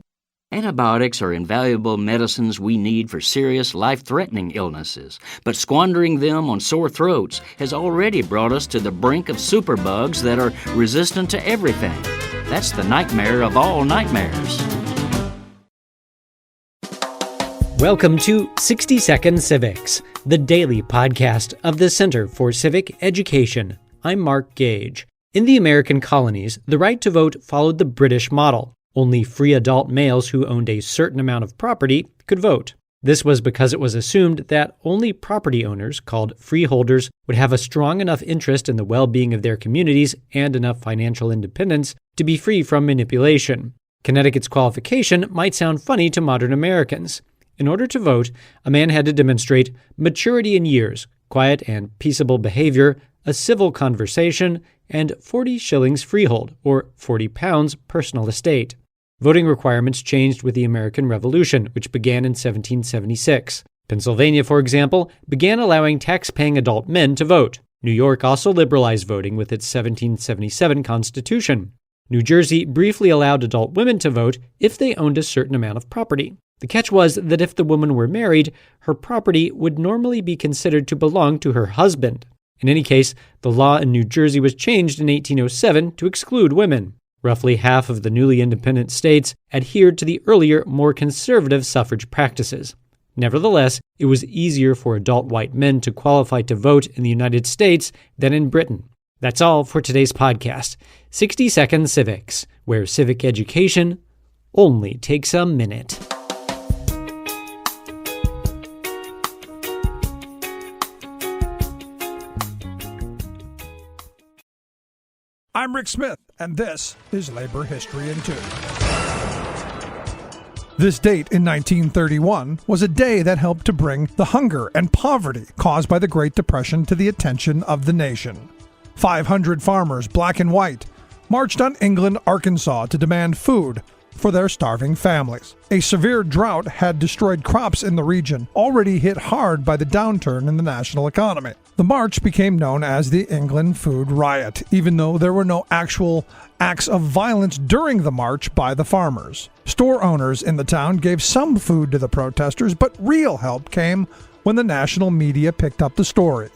Antibiotics are invaluable medicines we need for serious, life-threatening illnesses, but squandering them on sore throats has already brought us to the brink of superbugs that are resistant to everything. That's the nightmare of all nightmares. Welcome to 60 Second Civics, the daily podcast of the Center for Civic Education. I'm Mark Gage. In the American colonies, the right to vote followed the British model. Only free adult males who owned a certain amount of property could vote. This was because it was assumed that only property owners, called freeholders, would have a strong enough interest in the well-being of their communities and enough financial independence to be free from manipulation. Connecticut's qualification might sound funny to modern Americans. In order to vote, a man had to demonstrate maturity in years, quiet and peaceable behavior, a civil conversation, and 40 shillings freehold, or 40 pounds personal estate. Voting requirements changed with the American Revolution, which began in 1776. Pennsylvania, for example, began allowing tax-paying adult men to vote. New York also liberalized voting with its 1777 Constitution. New Jersey briefly allowed adult women to vote if they owned a certain amount of property. The catch was that if the woman were married, her property would normally be considered to belong to her husband. In any case, the law in New Jersey was changed in 1807 to exclude women. Roughly half of the newly independent states adhered to the earlier, more conservative suffrage practices. Nevertheless, it was easier for adult white men to qualify to vote in the United States than in Britain. That's all for today's podcast, 60 Second Civics, where civic education only takes a minute. I'm Rick Smith, and this is Labor History in 2. This date in 1931 was a day that helped to bring the hunger and poverty caused by the Great Depression to the attention of the nation. 500 farmers, black and white, marched on England, Arkansas to demand food for their starving families. A severe drought had destroyed crops in the region, already hit hard by the downturn in the national economy. The march became known as the England Food Riot, even though there were no actual acts of violence during the march by the farmers. Store owners in the town gave some food to the protesters, but real help came when the national media picked up the story.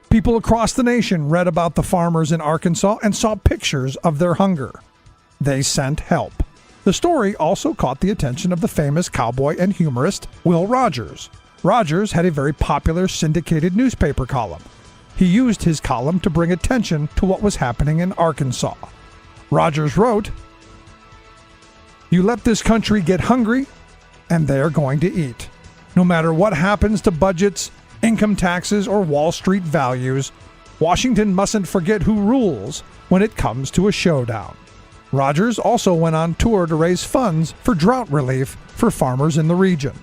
People across the nation read about the farmers in Arkansas and saw pictures of their hunger. They sent help. The story also caught the attention of the famous cowboy and humorist Will Rogers. Rogers had a very popular syndicated newspaper column. He used his column to bring attention to what was happening in Arkansas. Rogers wrote, "You let this country get hungry, and they are going to eat. No matter what happens to budgets, income taxes, or Wall Street values, Washington mustn't forget who rules when it comes to a showdown." Rogers also went on tour to raise funds for drought relief for farmers in the region.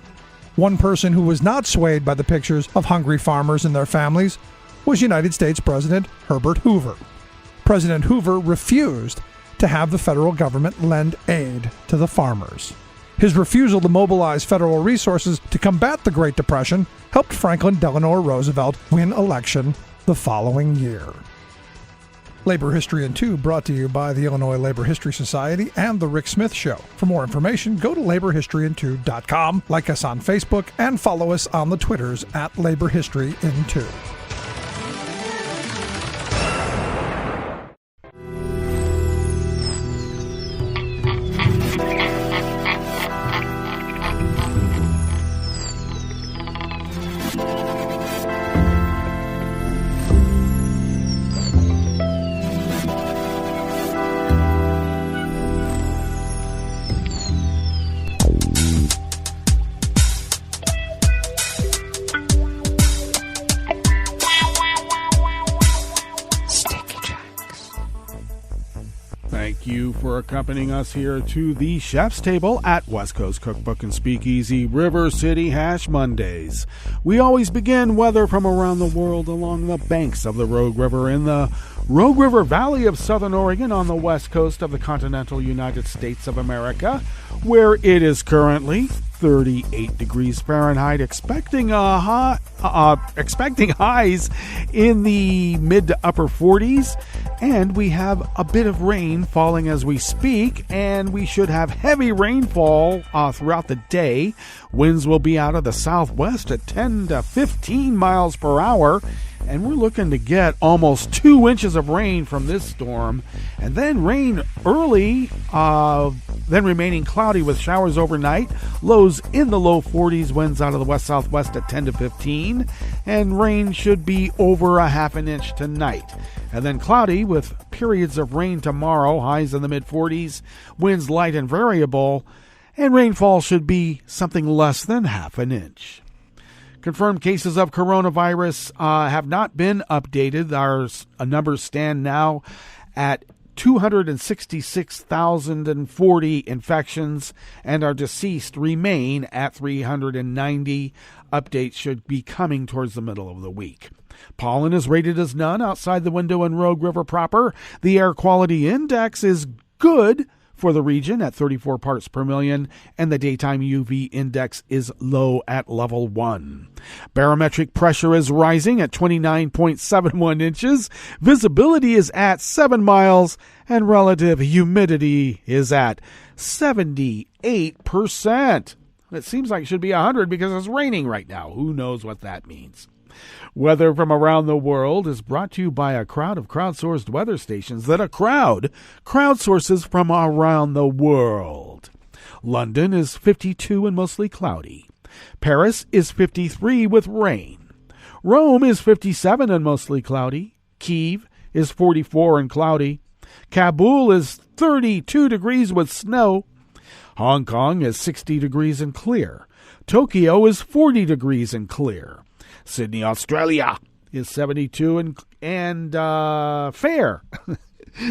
One person who was not swayed by the pictures of hungry farmers and their families was United States President Herbert Hoover. President Hoover refused to have the federal government lend aid to the farmers. His refusal to mobilize federal resources to combat the Great Depression helped Franklin Delano Roosevelt win election the following year. Labor History in 2 brought to you by the Illinois Labor History Society and The Rick Smith Show. For more information, go to laborhistoryin2.com, like us on Facebook, and follow us on the Twitters at Labor History in 2. Thank you for accompanying us here to the Chef's Table at West Coast Cookbook and Speakeasy River City Hash Mondays. We always begin weather from around the world along the banks of the Rogue River in the Rogue River Valley of Southern Oregon on the west coast of the continental United States of America, where it is currently 38 degrees Fahrenheit, expecting highs in the mid to upper 40s, and we have a bit of rain falling as we speak, and we should have heavy rainfall throughout the day. Winds will be out of the southwest at 10 to 15 miles per hour, and we're looking to get almost 2 inches of rain from this storm, and then rain early, then remaining cloudy with showers overnight, lows in the low 40s, winds out of the west-southwest at 10 to 15, and rain should be over a half an inch tonight. And then cloudy with periods of rain tomorrow, highs in the mid-40s, winds light and variable, and rainfall should be something less than half an inch. Confirmed cases of coronavirus have not been updated. Our numbers stand now at 266,040 infections, and our deceased remain at 390. Updates should be coming towards the middle of the week. Pollen is rated as none outside the window in Rogue River proper. The air quality index is good for the region at 34 parts per million, and the daytime UV index is low at level 1. Barometric pressure is rising at 29.71 inches. Visibility is at 7 miles, and relative humidity is at 78%. It seems like it should be 100 because it's raining right now. Who knows what that means? Weather from around the world is brought to you by a crowd of crowdsourced weather stations that a crowd crowdsources from around the world. London is 52 and mostly cloudy. Paris is 53 with rain. Rome is 57 and mostly cloudy. Kyiv is 44 and cloudy. Kabul is 32 degrees with snow. Hong Kong is 60 degrees and clear. Tokyo is 40 degrees and clear. Sydney, Australia is 72 and fair.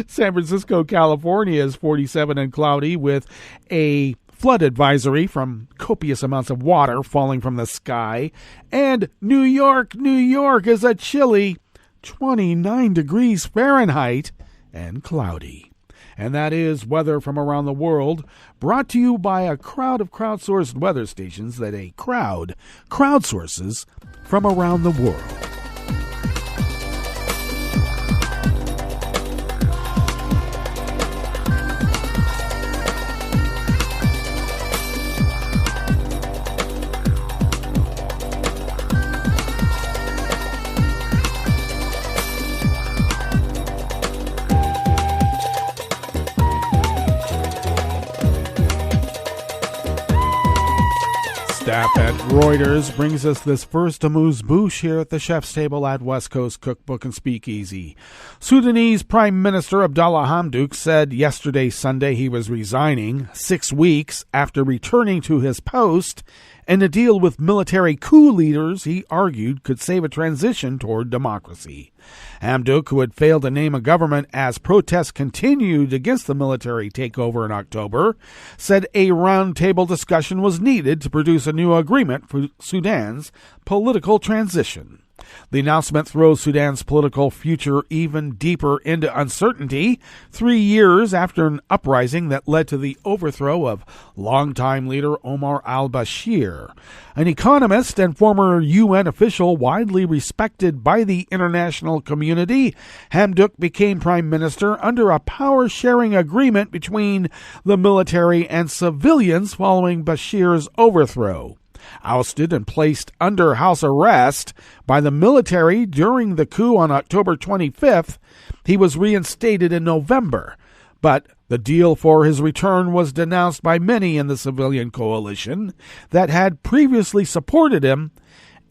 San Francisco, California is 47 and cloudy with a flood advisory from copious amounts of water falling from the sky. And New York is a chilly 29 degrees Fahrenheit and cloudy. And that is weather from around the world, brought to you by a crowd of crowdsourced weather stations that a crowd crowdsources from around the world. Staff at Reuters brings us this first amuse-bouche here at the chef's table at West Coast Cookbook and Speakeasy. Sudanese Prime Minister Abdalla Hamdok said yesterday, Sunday, he was resigning 6 weeks after returning to his post, and a deal with military coup leaders he argued could save a transition toward democracy. Hamdok, who had failed to name a government as protests continued against the military takeover in October, said a roundtable discussion was needed to produce a new agreement for Sudan's political transition. The announcement throws Sudan's political future even deeper into uncertainty 3 years after an uprising that led to the overthrow of longtime leader Omar al-Bashir. An economist and former UN official widely respected by the international community, Hamdok became prime minister under a power-sharing agreement between the military and civilians following Bashir's overthrow. Ousted and placed under house arrest by the military during the coup on October 25th, he was reinstated in November. But the deal for his return was denounced by many in the civilian coalition that had previously supported him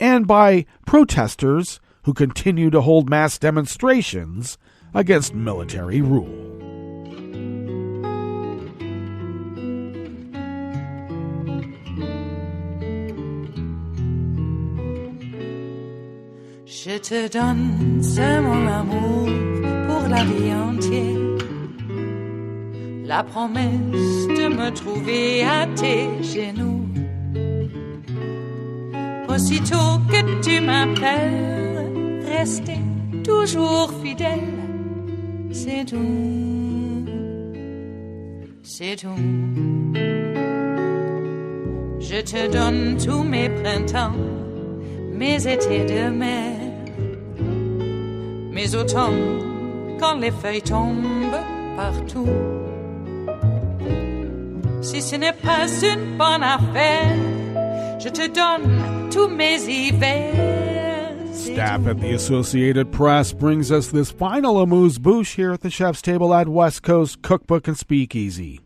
and by protesters who continue to hold mass demonstrations against military rule. Je te donne ce mon amour pour la vie entière, la promesse de me trouver à tes genoux. Aussitôt que tu m'appelles, rester toujours fidèle, c'est tout, c'est tout. Je te donne tous mes printemps, mes étés de mer, mes automnes quand les feuilles tombent partout. Si ce n'est pas une bonne affaire, je te donne tous mes hivers. Staff at the Associated Press brings us this final amuse-bouche here at the chef's table at West Coast Cookbook and Speakeasy.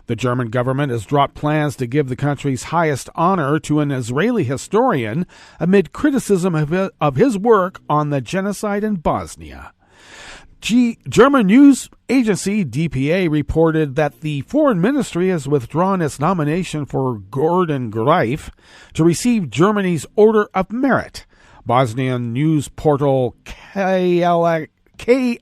The German government has dropped plans to give the country's highest honor to an Israeli historian amid criticism of his work on the genocide in Bosnia. German news agency DPA reported that the foreign ministry has withdrawn its nomination for Gideon Greif to receive Germany's Order of Merit. Bosnian news portal KLIXBA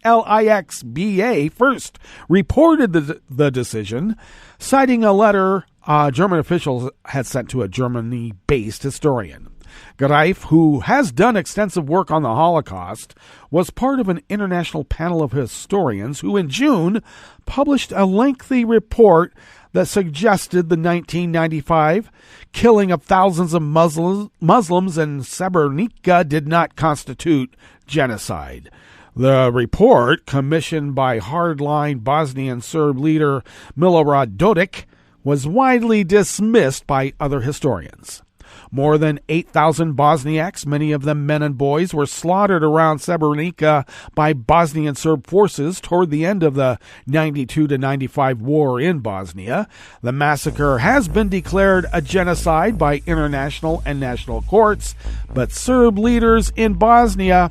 first reported the decision, citing a letter German officials had sent to a Germany-based historian. Greif, who has done extensive work on the Holocaust, was part of an international panel of historians who in June published a lengthy report that suggested the 1995 killing of thousands of Muslims in Srebrenica did not constitute genocide. The report, commissioned by hardline Bosnian Serb leader Milorad Dodik, was widely dismissed by other historians. More than 8,000 Bosniaks, many of them men and boys, were slaughtered around Srebrenica by Bosnian Serb forces toward the end of the 92-95 war in Bosnia. The massacre has been declared a genocide by international and national courts, but Serb leaders in Bosnia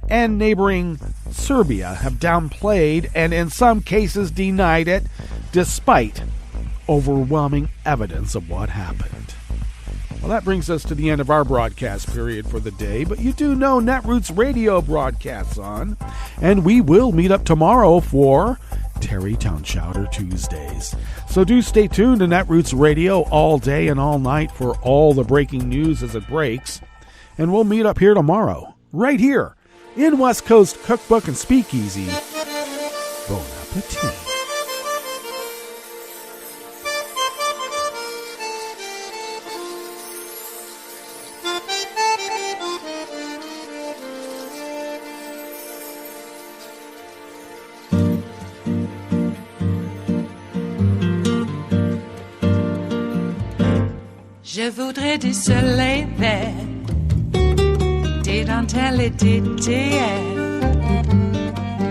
and neighboring Serbia have downplayed and in some cases denied it, despite overwhelming evidence of what happened. Well, that brings us to the end of our broadcast period for the day, but you do know Netroots Radio broadcasts on, and we will meet up tomorrow for Terry Townshouter Tuesdays. So do stay tuned to Netroots Radio all day and all night for all the breaking news as it breaks, and we'll meet up here tomorrow, right here, in West Coast Cookbook and Speakeasy. Bon appetit. Je voudrais du soleil vert, des dentelles et des théières,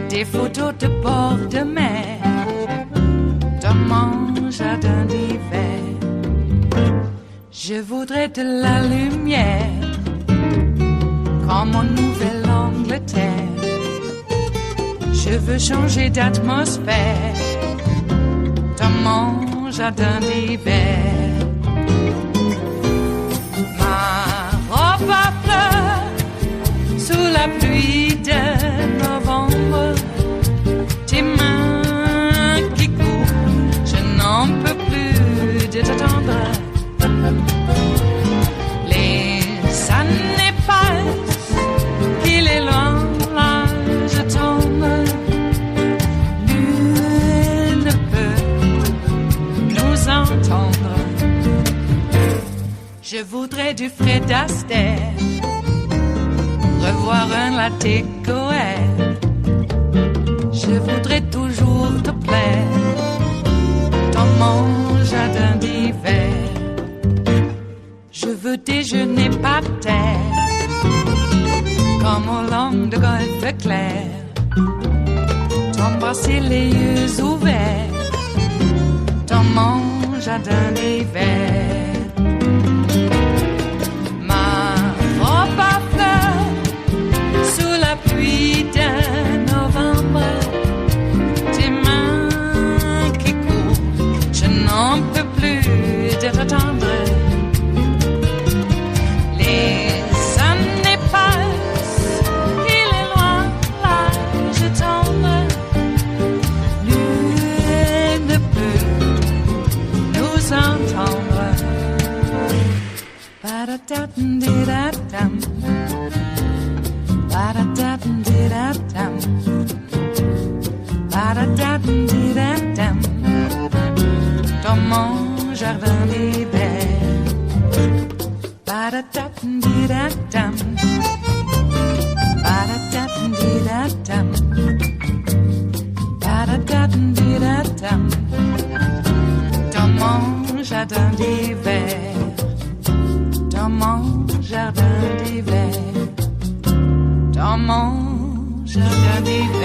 des photos de bord de mer, dans mon jardin d'hiver. Je voudrais de la lumière, comme en Nouvelle-Angleterre. Je veux changer d'atmosphère, dans mon jardin d'hiver. À fleurs, sous la pluie de novembre, tes mains qui courent, je n'en peux plus de t'attendre. Les années passent, qu'il est loin, là je tombe. Nul ne peut nous entendre. Je voudrais du Fred Astaire, revoir un latte coère. Je voudrais toujours te plaire dans mon jardin d'hiver. Je veux déjeuner par terre, comme au long de golfe clair. T'embrasser les yeux ouverts dans mon jardin d'hiver. Pluie de novembre, tes mains qui courent, je n'en peux plus de t'attendre. Les années passent, il est loin, là je tombe. Nul ne peut nous entendre. Ba-da-da-dum-di-da-dum. Ba-da-da-dum-di-da-dum. Ba-da-da-dum-di-da-dum. Dans mon jardin d'hiver. Ba-da-da-dum-di-da-dum. Ba-da-da-dum-di-da-dum. Ba-da-da-dum-di-da-dum. Dans mon jardin d'hiver. Dans mon jardin d'hiver. Dans mon jardin d'hiver.